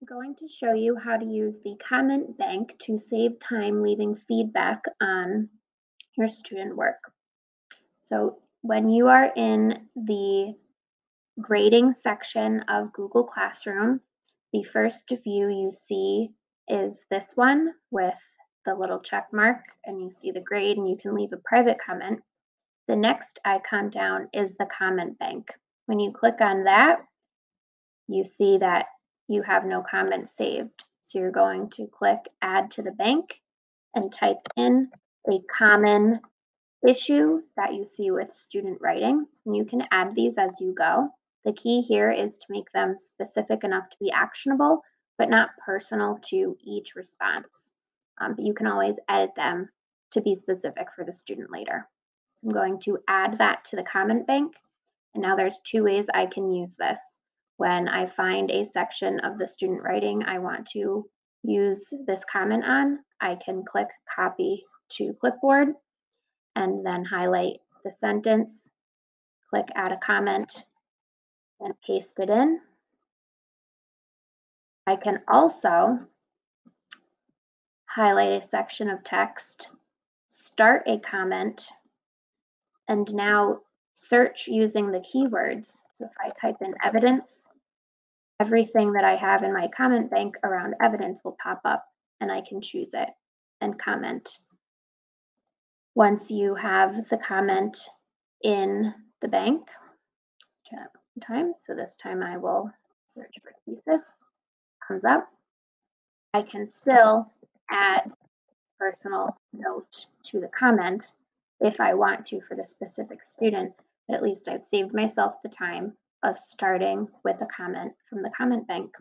I'm going to show you how to use the comment bank to save time leaving feedback on your student work. So when you are in the grading section of Google Classroom, the first view you see is this one with the little check mark, and you see the grade and you can leave a private comment. The next icon down is the comment bank. When you click on that, you see that you have no comments saved. So you're going to click Add to the Bank and type in a common issue that you see with student writing. And you can add these as you go. The key here is to make them specific enough to be actionable, but not personal to each response. But you can always edit them to be specific for the student later. So I'm going to add that to the comment bank. And now there's two ways I can use this. When I find a section of the student writing I want to use this comment on, I can click Copy to Clipboard and then highlight the sentence, click Add a Comment, and paste it in. I can also highlight a section of text, start a comment, and now search using the keywords. So if I type in evidence, everything that I have in my comment bank around evidence will pop up and I can choose it and comment. Once you have the comment in the bank, try that one time. So this time I will search for thesis, comes up. I can still add personal note to the comment if I want to for the specific student, but at least I've saved myself the time of starting with a comment from the comment bank.